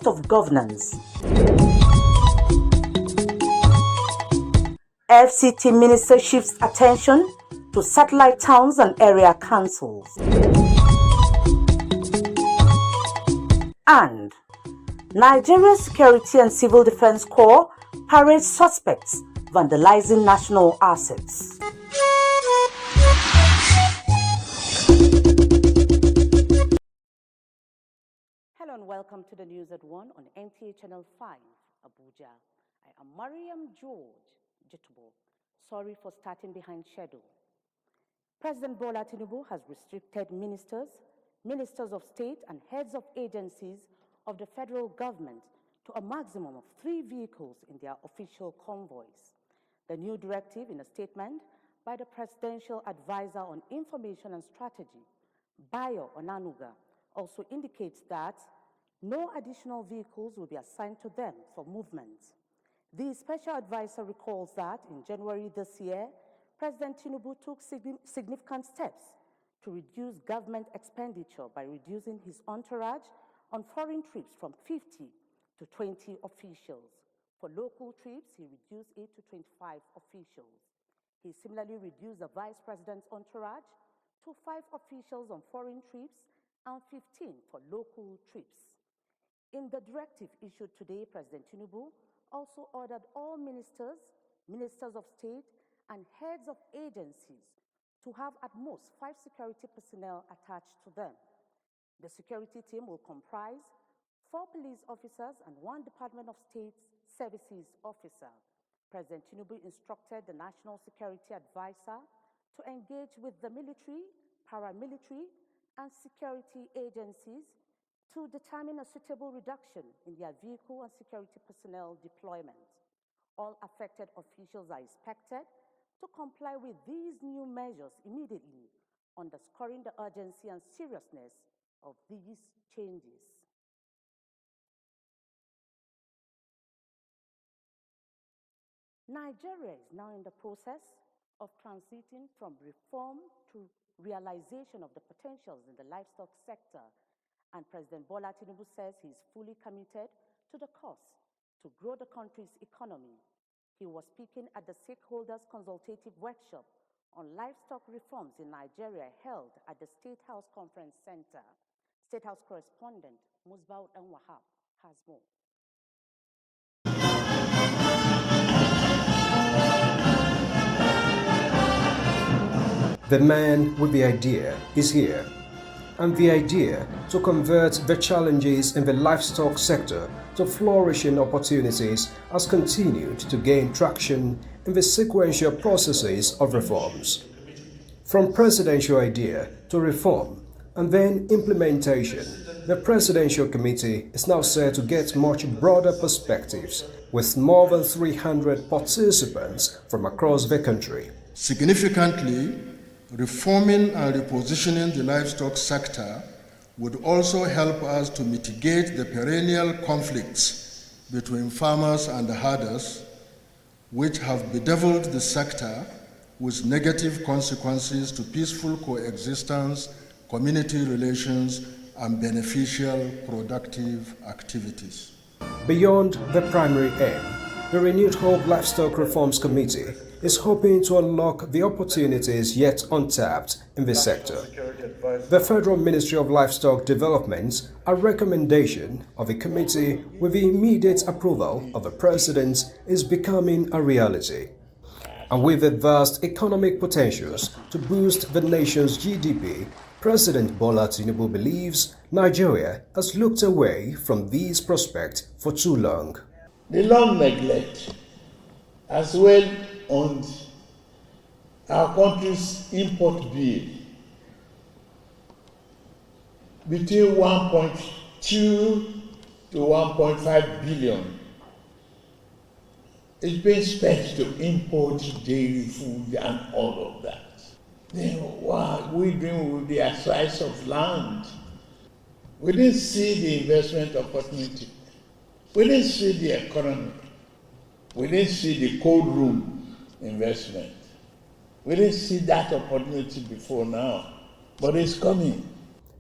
of governance. FCT Minister shifts attention to satellite towns and area councils. And Nigeria's Security and Civil Defense Corps parades suspects vandalizing national assets. Hello and welcome to the news at 1 on Nta Channel 5, Abuja. I am Mariam George Jitubo. Sorry for starting behind schedule. President Bola Tinubu has restricted ministers of state and heads of agencies of the federal government to a maximum of 3 vehicles in their official convoys. The new directive, in a statement by the Presidential Advisor on Information and Strategy, Bayo Onanuga, also indicates that no additional vehicles will be assigned to them for movement. The special advisor recalls that in January this year, President Tinubu took significant steps to reduce government expenditure by reducing his entourage on foreign trips from 50 to 20 officials. For local trips, he reduced it to 25 officials. He similarly reduced the vice president's entourage to 5 officials on foreign trips and 15 for local trips. In the directive issued today, President Tinubu also ordered all ministers of state, and heads of agencies to have at most 5 security personnel attached to them. The security team will comprise 4 police officers and 1 Department of State Services officer. President Tinubu instructed the National Security Advisor to engage with the military, paramilitary, and security agencies to determine a suitable reduction in their vehicle and security personnel deployment. All affected officials are expected to comply with these new measures immediately, underscoring the urgency and seriousness of these changes. Nigeria is now in the process of transiting from reform to realization of the potentials in the livestock sector, and President Bola Tinubu says he is fully committed to the cause to grow the country's economy. He was speaking at the Stakeholders Consultative Workshop on livestock reforms in Nigeria held at the State House Conference Center. State House correspondent Musbaud Wahab has more. The man with the idea is here, and the idea to convert the challenges in the livestock sector to flourishing opportunities has continued to gain traction in the sequential processes of reforms. From presidential idea to reform and then implementation, the Presidential Committee is now set to get much broader perspectives with more than 300 participants from across the country. Significantly, reforming and repositioning the livestock sector would also help us to mitigate the perennial conflicts between farmers and herders, which have bedeviled the sector with negative consequences to peaceful coexistence, community relations, and beneficial productive activities. Beyond the primary aim, the Renewed Hope Livestock Reforms Committee is hoping to unlock the opportunities yet untapped in the sector. The Federal Ministry of Livestock Development, a recommendation of the committee with the immediate approval of the President, is becoming a reality. And with the vast economic potentials to boost the nation's GDP, President Bola Tinubu believes Nigeria has looked away from these prospects for too long. The long neglect as well on our country's import bill between 1.2 to 1.5 billion is being spent to import dairy food and all of that. Then what are we doing with the size of land? We didn't see the investment opportunity. We didn't see the economy. We didn't see the cold room investment. We didn't see that opportunity before now, but it's coming.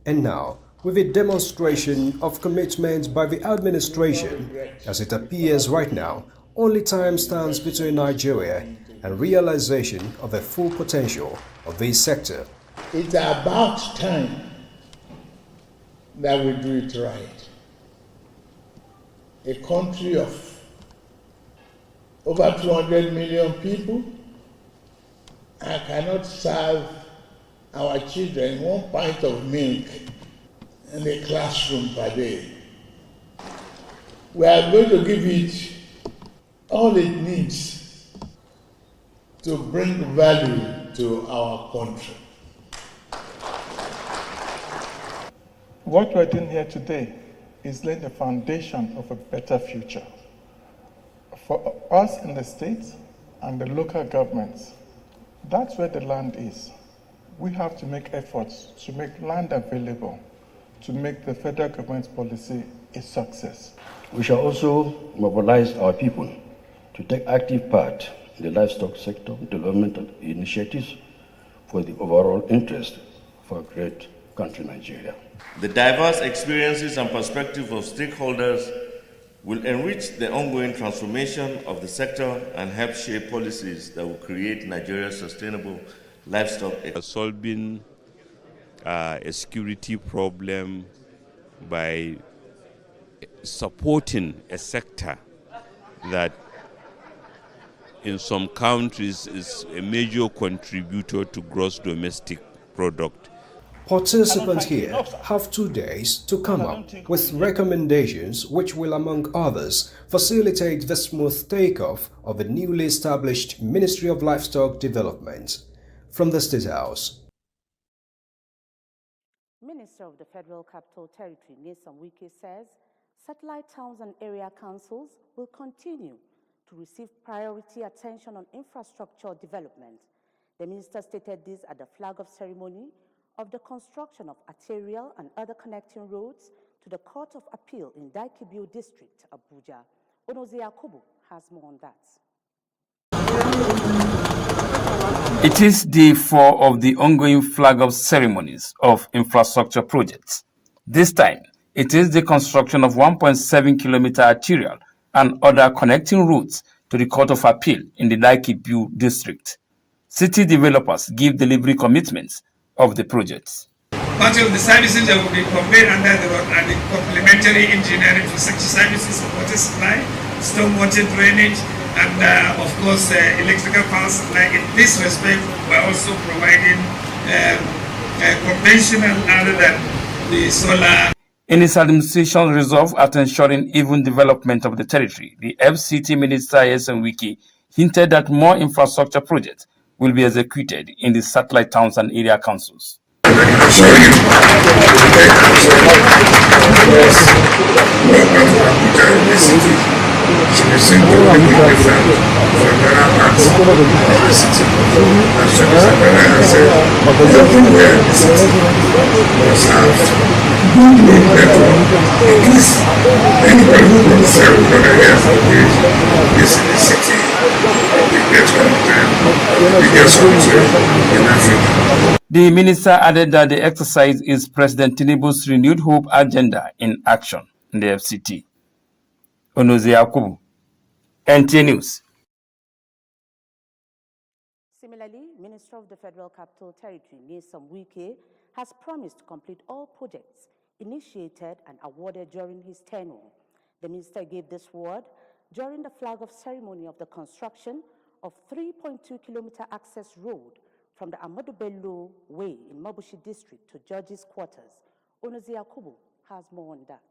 And now, with a demonstration of commitment by the administration. As it appears right now, only time stands between Nigeria and realization of the full potential of this sector. It's about time that we do it right. A country of over 200 million people, I cannot serve our children 1 pint of milk in the classroom per day. We are going to give it all it needs to bring value to our country. What we're doing here today is laying the foundation of a better future. For us in the states and the local governments, that's where the land is. We have to make efforts to make land available, to make the federal government's policy a success. We shall also mobilize our people to take active part in the livestock sector development initiatives for the overall interest of our great country, Nigeria. The diverse experiences and perspectives of stakeholders will enrich the ongoing transformation of the sector and help shape policies that will create Nigeria's sustainable livestock. Solving a security problem by supporting a sector that in some countries is a major contributor to gross domestic product. Participants here have 2 days to come up with recommendations which will, among others, facilitate the smooth takeoff of the newly established Ministry of Livestock Development. From the State House. Minister of the Federal Capital Territory, Nyesom Wike, says satellite towns and area councils will continue to receive priority attention on infrastructure development. The minister stated this at the flag-off ceremony of the construction of arterial and other connecting roads to the Court of Appeal in Daikibio District, Abuja. Onoze Yakubu has more on that. It is day 4 of the ongoing flag-off ceremonies of infrastructure projects. This time, it is the construction of 1.7-kilometer arterial and other connecting routes to the Court of Appeal in the Daikibio District. City developers give delivery commitments of the projects. Part of the services that will be conveyed under the road are the complementary engineering infrastructure services, water supply, stormwater drainage, and of course electrical power supply. In this respect, we're also providing conventional other than the solar. In its administration resolve at ensuring even development of the territory, the FCT Minister Nyesom Wike hinted that more infrastructure projects will be executed in the satellite towns and area councils. The minister added that the exercise is President Tinubu's renewed hope agenda in action in the FCT. Onoze Yakubu, NTA News. Similarly, Minister of the Federal Capital Territory, Nyesom Wike, has promised to complete all projects initiated and awarded during his tenure. The minister gave this word during the flag-off ceremony of the construction of 3.2-kilometer access road from the Ahmadu Bello Way in Mabushi District to Judges' Quarters. Onoze Yakubu has more on that.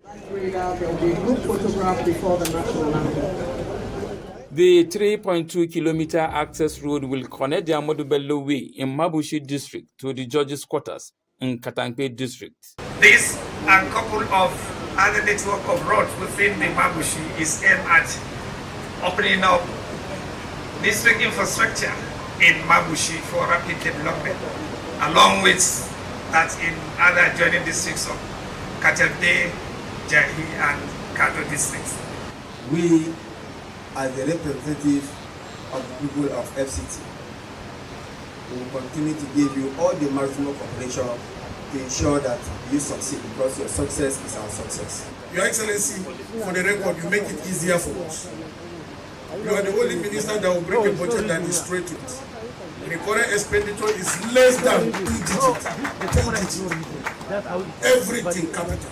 There will be a group photograph before the national anthem. The 3.2-kilometer access road will connect the Ahmadu Bello Way in Mabushi District to the Judges' Quarters in Katankpe District. This and a couple of other network of roads within the Mabushi is aimed at opening up district infrastructure in Mabushi for rapid development, along with that in other adjoining districts of Katankpe, Jahi, and Kado districts. We, as the representative of the people of FCT, we will continue to give you all the maximum cooperation to ensure that you succeed, because your success is our success. Your Excellency, for the record, you make it easier for us. You are the only minister that will bring a budget that is straight to it. The current expenditure is less than 2 digits. Everything capital,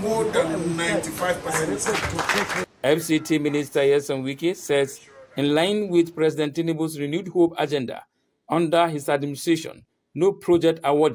more than 95%. FCT Minister Yeson Wike says, in line with President Tinubu's renewed hope agenda, under his administration, no project award